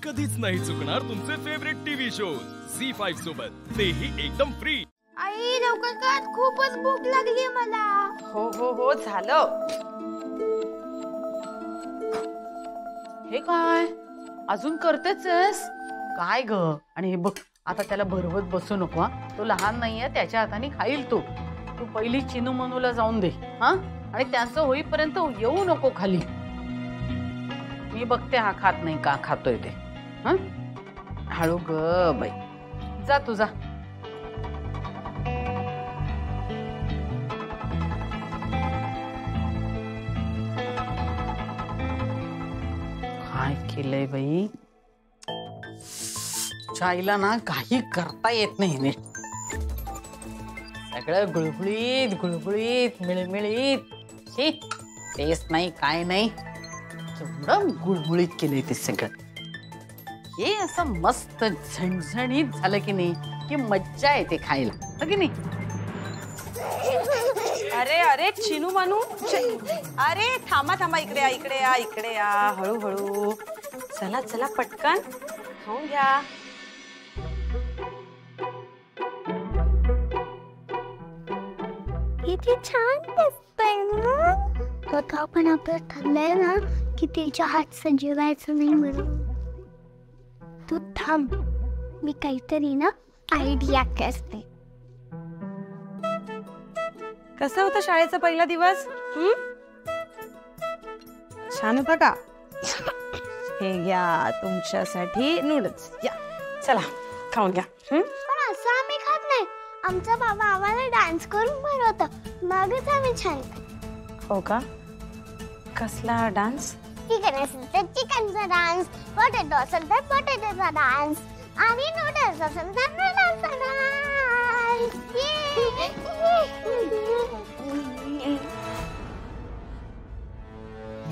कधीच नाही चुकणार तुमचे फेवरेट टीव्ही शोज झी5 सोबत, तेही एकदम फ्री। आई लवकर कर, खूपच भूक लागली मला। हो हो हो झालं। हे काय अजून करतेच काय ग? आणि हे बघ आता त्याला भरवत बसू नको हा, तो लहान नाहीये, त्याच्या हाताने खाईल तो। तू पहिली चिनू मनूला जाऊन दे हा, आणि त्याचं होईपर्यंत येऊ नको खाली। मी बघते हा खात नाही का खातोय ते। हा हळू ग बाई, जा तू जा। काय केलंय बाई? चायला ना काही करता येत नाही नीट, सगळं गुळगुळीत गुळगुळीत मिळमिळीत। टेस्ट नाही काय नाही, केवढं गुळगुळीत केलंय ते सगळं। हे असं मस्त झणझणीत झालं की नाही की मज्जा येते खायला, हो की नाही? अरे अरे चिनू मानू, अरे थांबा थांबा, इकडे या इकडे या इकडे या, हळूहळू चला चला पटकन खाऊन घ्या। किती छान दिसतंय ना। तो आपण आपलं ठरलंय ना की तिच्या हातचं जेवायचं नाही म्हणून। तू थांब, मी काहीतरी ना आयडिया करते। कसा होता शाळेचा पहिला दिवस? छान होता का? हे घ्या तुमच्यासाठी नूडल्स, या चला खाऊन घ्या। पण असं आम्ही खात नाही, आमचा बाबा आम्हाला डान्स करून भरवतं, मगच आम्ही छान खातो। हो का? कसला डान्स? चिकन असेल तर चिकनचा डान्स, पोटॅटो असेल तर पोटॅटोचा डान्स, आणि नूडल्स असेल तर नूडल्सचा डान्स।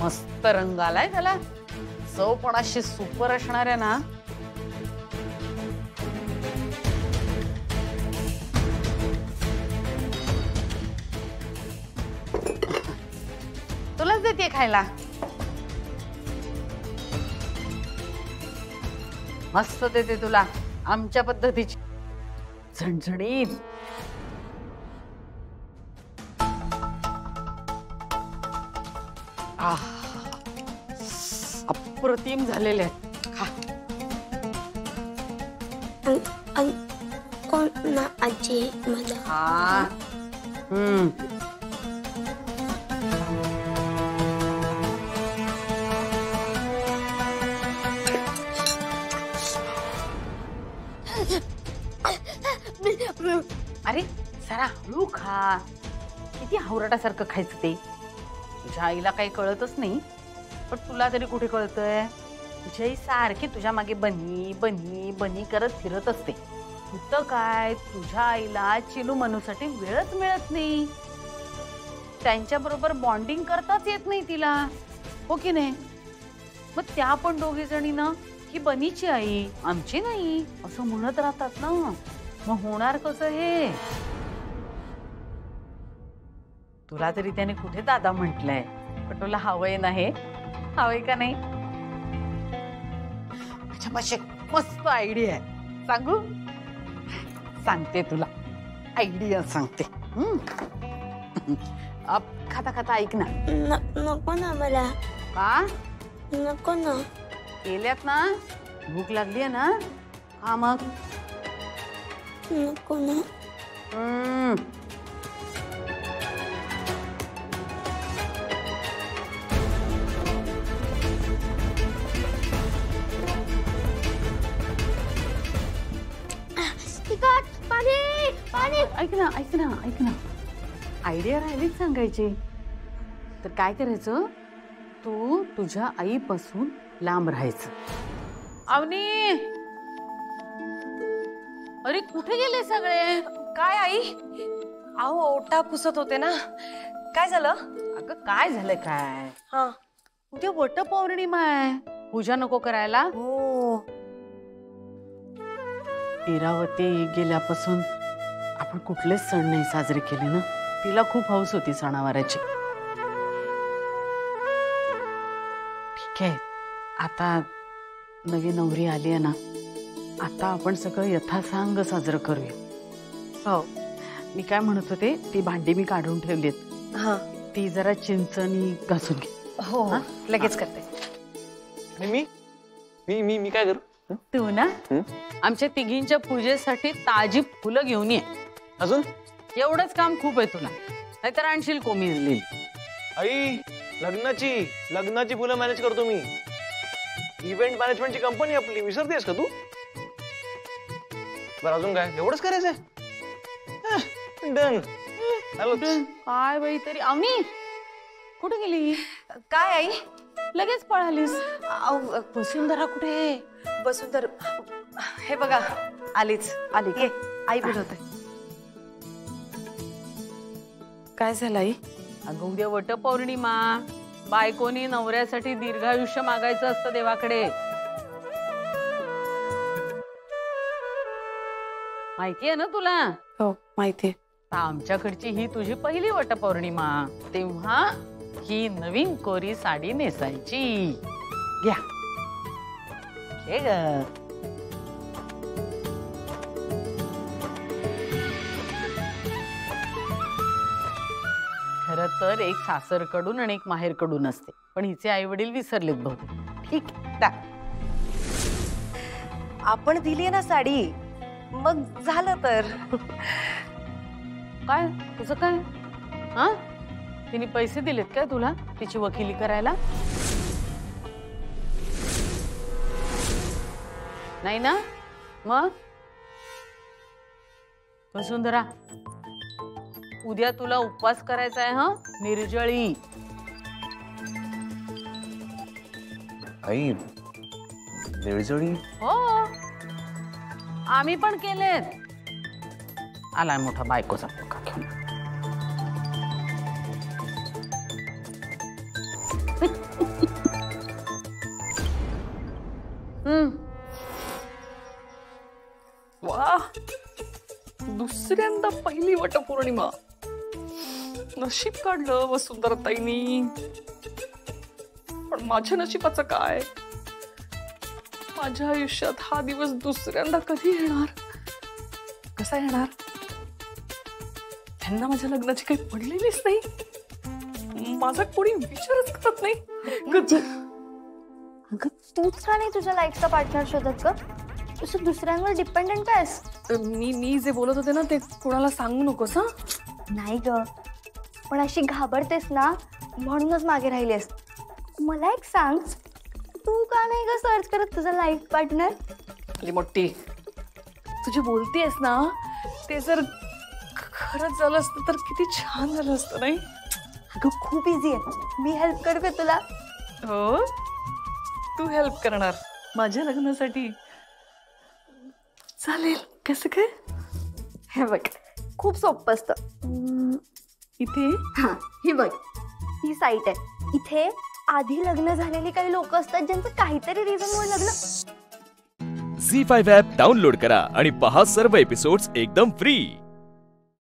मस्त रंग आलाय त्याला, चव पण अशी सुपर असणार आहे ना। तुलाच देते खायला, मस्त देते तुला आमच्या पद्धतीची झणझणीत। अप्रतिम झालेले आहेत, खा। कोण ना आजी मला? हा अरे जरा हळू खा, किती हावराटासारखं खायचं ते। तुझ्या आईला काही कळतच नाही, पण तुला तरी कुठे कळतंय? तुझी आई सारखी तुझ्या मागे बनी बनी बनी करत फिरत असते। होतं काय, तुझ्या आईला चिनू मनूसाठी वेळच मिळत नाही, त्यांच्या बरोबर बॉन्डिंग करताच येत नाही तिला, हो की नाही? मग त्या पण दोघी जणी ना ही बनीची आई आमची नाही असं म्हणत राहतात ना, मग होणार कसं हे? तुला तरी त्याने कुठे दादा म्हटलंय, पण तुला हवंय ना हे, हवंय का नाही? माझ्यापाशी मस्त आयडिया आहे, सांगू? सांगते तुला आयडिया सांगते। खाता खाता ऐक ना। नको ना मला। का नको ना? केल्यात ना, भूक लागली आहे ना, हा मग नको ना? पाणी पाणी। ऐक ना ऐक ना ऐक ना, आयडिया राहिलीच सांगायची। तर काय करायचं, तू तुझ्या आईपासून लांब राहायचं। अवनी, अरे कुठे गेले सगळे? काय आई? अहो ओटा पुसत होते ना, काय झालं? अगं काय झालं काय? हा उद्या वटपौर्णिमा आहे, पूजा नको करायला? हो। इरावती गेल्यापासून आपण कुठलेच सण नाही साजरे केले ना, तिला खूप हौस होती सणावाराची। ठीक आहे, आता नवी नवरी आली आहे ना, आता आपण सगळं यथासांग साजरं करूया. हो. मी काय म्हणत होते, ती भांडी मी काढून ठेवलीत, हा. ती जरा चिंचणी घासून घे. हो लगेच करते. आणि मी मी काय करू? तू ना आमच्या तिघींच्या पूजेसाठी ताजी फुलं घेऊन ये. अजून एवढंच काम खूप आहे तुला, नाहीतर आणशील कोमी. आई, लग्नाची फुलं मॅनेज करतो मी. इव्हेंट मॅनेजमेंटची कंपनी आपली, विसरतेस का तू? बरं अजून काय, एवढंच करायचंय? डन. काय बाई तरी. अवनी कुठे गेली? काय आई? लगेच पळालीस. वसुंधरा कुठे? वसुंधरा हे बघा आलीच. आली ये, आई बोलवते. काय झालं आई? अगं उद्या वटपौर्णिमा, बायकोनी नवऱ्यासाठी दीर्घायुष्य मागायचं असतं देवाकडे. माहितीये ना तुला? हो माहितीये. आमच्याकडची ही तुझी पहिली वटपौर्णिमा, तेव्हा ही नवीन कोरी साडी नेसायची. घ्या घे ग. खरं तर एक सासरकडून आणि एक माहेरकडून असते, पण हिचे आई वडील विसरलेत बहुतेक. ठीक टाक. आपण दिली ना साडी, मग झालं तर. काय तुझं काय? हा, तिने पैसे दिलेत काय तुला तिची वकिली करायला? नाही ना? मग वसुंधरा, उद्या तुला उपवास करायचा आहे. हा, निर्जळी. आई, निर्जळी? हो, आम्ही पण केलेत. आलाय मोठा बायकोचा पोका घेऊन. वा, दुसऱ्यांदा पहिली वटपौर्णिमा. नशीब काढलं वसुंधराताईंनी. पण माझ्या नशिबाचं काय? माझ्या आयुष्यात हा दिवस दुसऱ्यांदा कधी येणार? कसा येणार? त्यांना माझ्या लग्नाची काही पडलेलीच नाही. माझा कोणी विचारच करत नाही. अगं तूच का नाही तुझ्या लाईफचा पार्टनर शोधत ग? तू दुसऱ्यांवर डिपेंडंट आहेस. मी जे बोलत होते ना ते कोणाला सांगू नकोस. हा नाही ग, पण अशी घाबरतेस ना म्हणूनच मागे राहिलीस. मला एक सांग, तू का नाही ग सर्च करत तुझा लाईफ पार्टनर? अली मोठी, तुझी बोलतीयस ना, ते जर खरंच झालं असतं तर किती छान झालं असतं नाही? अगं खूप इझी आहे, मी हेल्प करू का तुला? हो, तू हेल्प करणार माझ्या लग्नासाठी? चालेल. कसं काय? हे बघ, खूप सोपं असतं. इथे हा, ही बघ, ही साईट आहे. इथे आधी लग्न झालेली काही लोक असतात ज्यांचं काहीतरी रिझनमुळे लग्न. झी5 ॲप डाउनलोड करा आणि पहा सर्व एपिसोड्स एकदम फ्री.